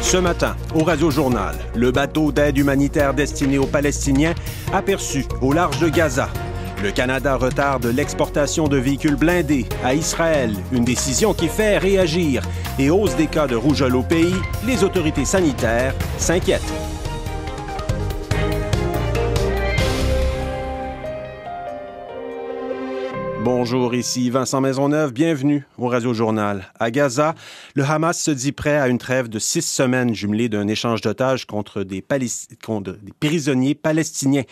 Ce matin, au Radio-Journal, le bateau d'aide humanitaire destiné aux Palestiniens aperçu au large de Gaza. Le Canada retarde l'exportation de véhicules blindés à Israël, une décision qui fait réagir. Et hausse des cas de rougeole au pays, les autorités sanitaires s'inquiètent. Bonjour, ici Vincent Maisonneuve, bienvenue au Radio-Journal. À Gaza, le Hamas se dit prêt à une trêve de 6 semaines jumelée d'un échange d'otages contre des prisonniers palestiniens.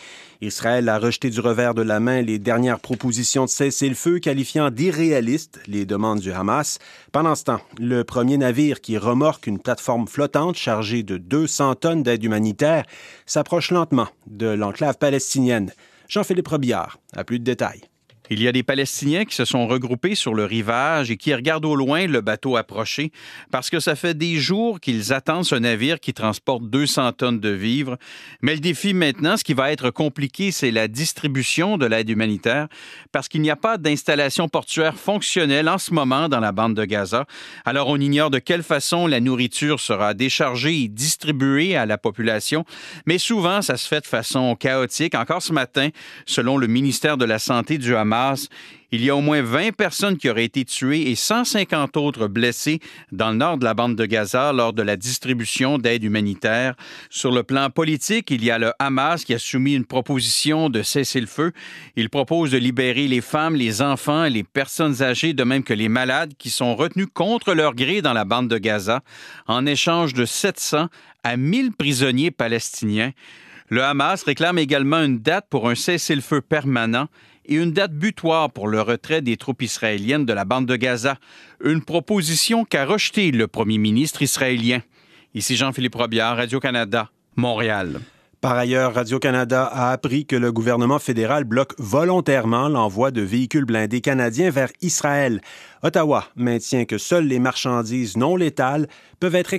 Israël a rejeté du revers de la main les dernières propositions de cessez-le-feu, qualifiant d'irréalistes les demandes du Hamas. Pendant ce temps, le premier navire qui remorque une plateforme flottante chargée de 200 tonnes d'aide humanitaire s'approche lentement de l'enclave palestinienne. Jean-Philippe Robillard a plus de détails. Il y a des Palestiniens qui se sont regroupés sur le rivage et qui regardent au loin le bateau approcher parce que ça fait des jours qu'ils attendent ce navire qui transporte 200 tonnes de vivres. Mais le défi maintenant, ce qui va être compliqué, c'est la distribution de l'aide humanitaire parce qu'il n'y a pas d'installation portuaire fonctionnelle en ce moment dans la bande de Gaza. Alors on ignore de quelle façon la nourriture sera déchargée et distribuée à la population. Mais souvent, ça se fait de façon chaotique. Encore ce matin, selon le ministère de la Santé du Hamas, il y a au moins 20 personnes qui auraient été tuées et 150 autres blessées dans le nord de la bande de Gaza lors de la distribution d'aide humanitaire. Sur le plan politique, il y a le Hamas qui a soumis une proposition de cessez-le-feu. Il propose de libérer les femmes, les enfants et les personnes âgées, de même que les malades qui sont retenus contre leur gré dans la bande de Gaza, en échange de 700 à 1000 prisonniers palestiniens. Le Hamas réclame également une date pour un cessez-le-feu permanent et une date butoir pour le retrait des troupes israéliennes de la bande de Gaza. Une proposition qu'a rejetée le premier ministre israélien. Ici Jean-Philippe Robillard, Radio-Canada, Montréal. Par ailleurs, Radio-Canada a appris que le gouvernement fédéral bloque volontairement l'envoi de véhicules blindés canadiens vers Israël. Ottawa maintient que seules les marchandises non létales peuvent être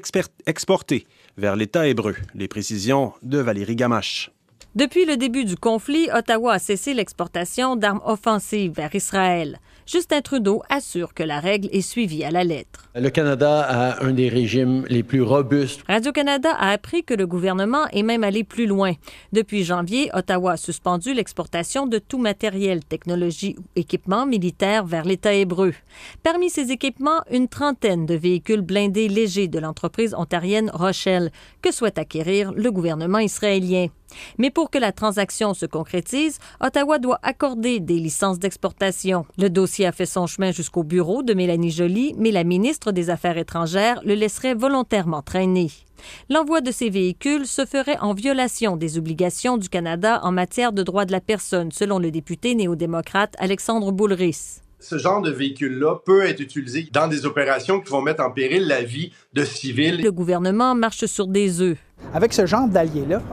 exportées vers l'État hébreu. Les précisions de Valérie Gamache. Depuis le début du conflit, Ottawa a cessé l'exportation d'armes offensives vers Israël. Justin Trudeau assure que la règle est suivie à la lettre. Le Canada a un des régimes les plus robustes. Radio-Canada a appris que le gouvernement est même allé plus loin. Depuis janvier, Ottawa a suspendu l'exportation de tout matériel, technologie ou équipement militaire vers l'État hébreu. Parmi ces équipements, une trentaine de véhicules blindés légers de l'entreprise ontarienne Rochelle, que souhaite acquérir le gouvernement israélien. Mais pour que la transaction se concrétise, Ottawa doit accorder des licences d'exportation. Le dossier a fait son chemin jusqu'au bureau de Mélanie Joly, mais la ministre des Affaires étrangères le laisserait volontairement traîner. L'envoi de ces véhicules se ferait en violation des obligations du Canada en matière de droits de la personne, selon le député néo-démocrate Alexandre Boulris. Ce genre de véhicule-là peut être utilisé dans des opérations qui vont mettre en péril la vie de civils. Le gouvernement marche sur des œufs. Avec ce genre d'alliés-là,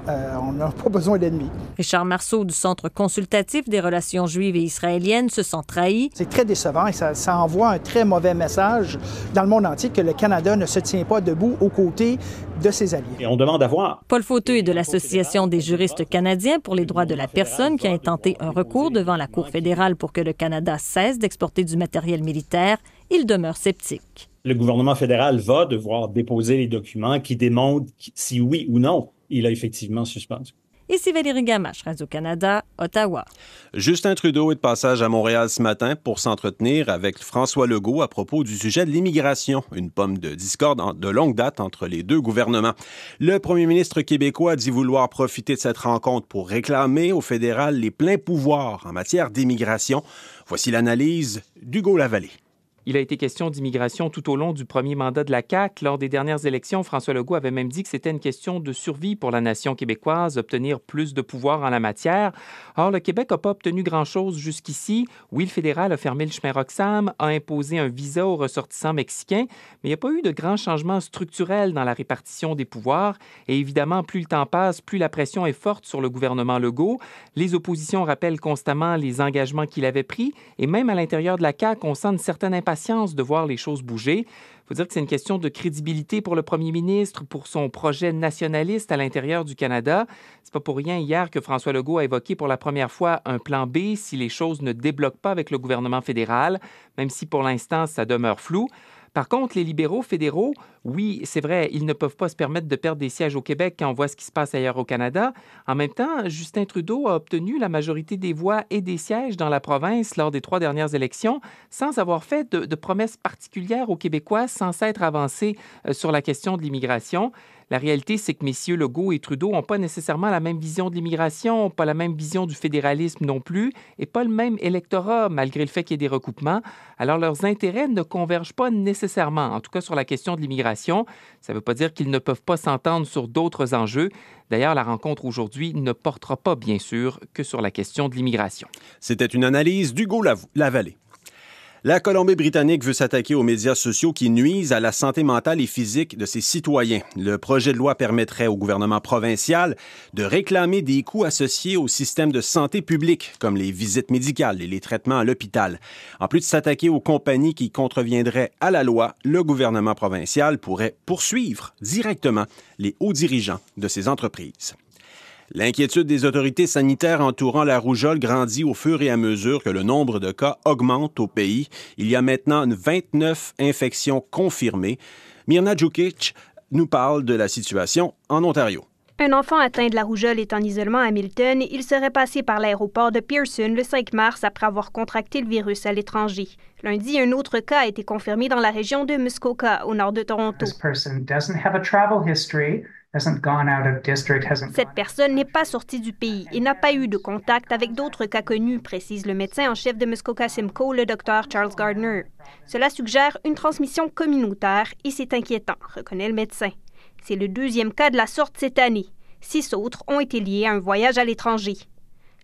on n'a pas besoin d'ennemis. Richard Marceau du Centre consultatif des relations juives et israéliennes se sent trahi. C'est très décevant et ça envoie un très mauvais message dans le monde entier que le Canada ne se tient pas debout aux côtés de ses alliés. Et on demande à voir. Paul Fauteux est de l'Association des juristes canadiens pour les droits de la personne qui a intenté un recours devant la Cour fédérale pour que le Canada cesse d'exporter du matériel militaire. Il demeure sceptique. Le gouvernement fédéral va devoir déposer les documents qui démontrent si oui ou non il a effectivement suspendu. Ici Valérie Gamache, Radio-Canada, Ottawa. Justin Trudeau est de passage à Montréal ce matin pour s'entretenir avec François Legault à propos du sujet de l'immigration, une pomme de discorde de longue date entre les deux gouvernements. Le premier ministre québécois dit vouloir profiter de cette rencontre pour réclamer au fédéral les pleins pouvoirs en matière d'immigration. Voici l'analyse d'Hugo Lavallée. Il a été question d'immigration tout au long du premier mandat de la CAQ. Lors des dernières élections, François Legault avait même dit que c'était une question de survie pour la nation québécoise, obtenir plus de pouvoir en la matière. Or, le Québec n'a pas obtenu grand-chose jusqu'ici. Oui, le fédéral a fermé le chemin Roxham, a imposé un visa aux ressortissants mexicains, mais il n'y a pas eu de grands changements structurels dans la répartition des pouvoirs. Et évidemment, plus le temps passe, plus la pression est forte sur le gouvernement Legault. Les oppositions rappellent constamment les engagements qu'il avait pris. Et même à l'intérieur de la CAQ, on sent une certaine impatience de voir les choses bouger. Il faut dire que c'est une question de crédibilité pour le premier ministre, pour son projet nationaliste à l'intérieur du Canada. C'est pas pour rien hier que François Legault a évoqué pour la première fois un plan B si les choses ne débloquent pas avec le gouvernement fédéral, même si pour l'instant ça demeure flou. Par contre, les libéraux fédéraux, oui, c'est vrai, ils ne peuvent pas se permettre de perdre des sièges au Québec quand on voit ce qui se passe ailleurs au Canada. En même temps, Justin Trudeau a obtenu la majorité des voix et des sièges dans la province lors des 3 dernières élections sans avoir fait de promesses particulières aux Québécois, sans s'être avancé sur la question de l'immigration. La réalité, c'est que messieurs Legault et Trudeau n'ont pas nécessairement la même vision de l'immigration, pas la même vision du fédéralisme non plus, et pas le même électorat, malgré le fait qu'il y ait des recoupements. Alors, leurs intérêts ne convergent pas nécessairement, en tout cas sur la question de l'immigration. Ça ne veut pas dire qu'ils ne peuvent pas s'entendre sur d'autres enjeux. D'ailleurs, la rencontre aujourd'hui ne portera pas, bien sûr, que sur la question de l'immigration. C'était une analyse d'Hugo Lavallée. La Colombie-Britannique veut s'attaquer aux médias sociaux qui nuisent à la santé mentale et physique de ses citoyens. Le projet de loi permettrait au gouvernement provincial de réclamer des coûts associés au système de santé publique, comme les visites médicales et les traitements à l'hôpital. En plus de s'attaquer aux compagnies qui contreviendraient à la loi, le gouvernement provincial pourrait poursuivre directement les hauts dirigeants de ces entreprises. L'inquiétude des autorités sanitaires entourant la rougeole grandit au fur et à mesure que le nombre de cas augmente au pays. Il y a maintenant 29 infections confirmées. Mirna Djukic nous parle de la situation en Ontario. Un enfant atteint de la rougeole est en isolement à Hamilton. Il serait passé par l'aéroport de Pearson le 5 mars après avoir contracté le virus à l'étranger. Lundi, un autre cas a été confirmé dans la région de Muskoka, au nord de Toronto. Cette personne n'est pas sortie du pays et n'a pas eu de contact avec d'autres cas connus, précise le médecin en chef de Muskoka Simcoe, le Dr Charles Gardner. Cela suggère une transmission communautaire et c'est inquiétant, reconnaît le médecin. C'est le 2e cas de la sorte cette année. 6 autres ont été liés à un voyage à l'étranger.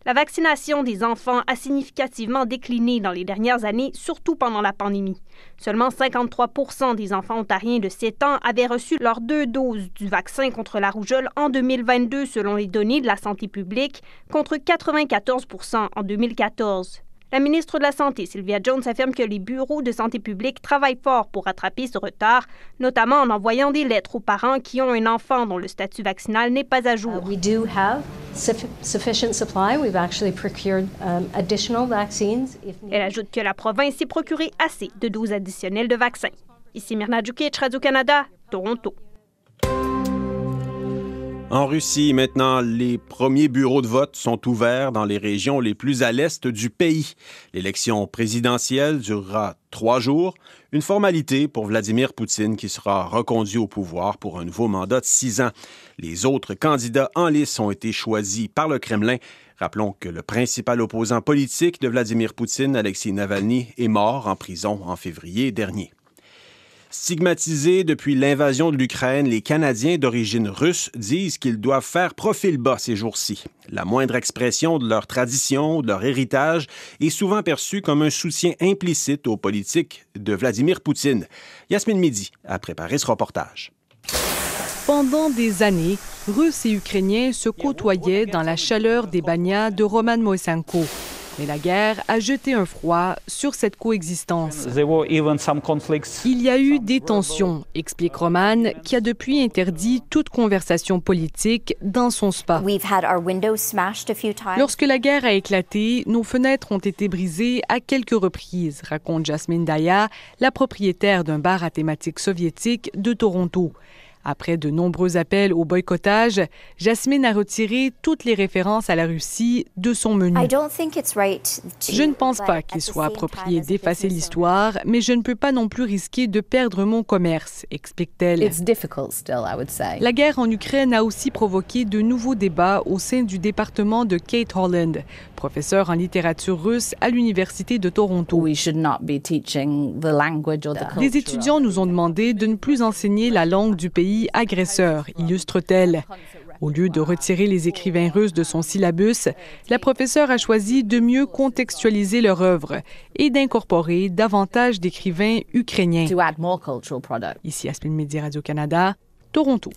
La vaccination des enfants a significativement décliné dans les dernières années, surtout pendant la pandémie. Seulement 53% des enfants ontariens de 7 ans avaient reçu leurs 2 doses du vaccin contre la rougeole en 2022, selon les données de la santé publique, contre 94% en 2014. La ministre de la Santé, Sylvia Jones, affirme que les bureaux de santé publique travaillent fort pour rattraper ce retard, notamment en envoyant des lettres aux parents qui ont un enfant dont le statut vaccinal n'est pas à jour. We do have sufficient supply. We've actually procured additional vaccines. Elle ajoute que la province s'est procuré assez de doses additionnelles de vaccins. Ici Mirna Djukic, Radio-Canada, Toronto. En Russie, maintenant, les premiers bureaux de vote sont ouverts dans les régions les plus à l'est du pays. L'élection présidentielle durera 3 jours, une formalité pour Vladimir Poutine qui sera reconduit au pouvoir pour un nouveau mandat de 6 ans. Les autres candidats en lice ont été choisis par le Kremlin. Rappelons que le principal opposant politique de Vladimir Poutine, Alexei Navalny, est mort en prison en février dernier. Stigmatisés depuis l'invasion de l'Ukraine, les Canadiens d'origine russe disent qu'ils doivent faire profil bas ces jours-ci. La moindre expression de leur tradition, de leur héritage, est souvent perçue comme un soutien implicite aux politiques de Vladimir Poutine. Yasmine Midi a préparé ce reportage. Pendant des années, Russes et Ukrainiens se côtoyaient dans la chaleur des bannières de Roman Moisenko. Mais la guerre a jeté un froid sur cette coexistence. Il y a eu des tensions, explique Roman, qui a depuis interdit toute conversation politique dans son spa. Lorsque la guerre a éclaté, nos fenêtres ont été brisées à quelques reprises, raconte Jasmine Daya, la propriétaire d'un bar à thématique soviétique de Toronto. Après de nombreux appels au boycottage, Jasmine a retiré toutes les références à la Russie de son menu. Je ne pense pas qu'il soit approprié d'effacer l'histoire, mais je ne peux pas non plus risquer de perdre mon commerce, explique-t-elle. La guerre en Ukraine a aussi provoqué de nouveaux débats au sein du département de Kate Holland, professeur en littérature russe à l'Université de Toronto. Les étudiants nous ont demandé de ne plus enseigner la langue du pays agresseur, illustre-t-elle. Au lieu de retirer les écrivains russes de son syllabus, la professeure a choisi de mieux contextualiser leur œuvre et d'incorporer davantage d'écrivains ukrainiens. Ici Yasmine Midi, Radio-Canada, Toronto.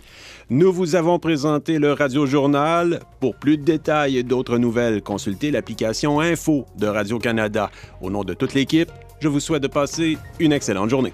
Nous vous avons présenté le Radio-Journal. Pour plus de détails et d'autres nouvelles, consultez l'application Info de Radio-Canada. Au nom de toute l'équipe, je vous souhaite de passer une excellente journée.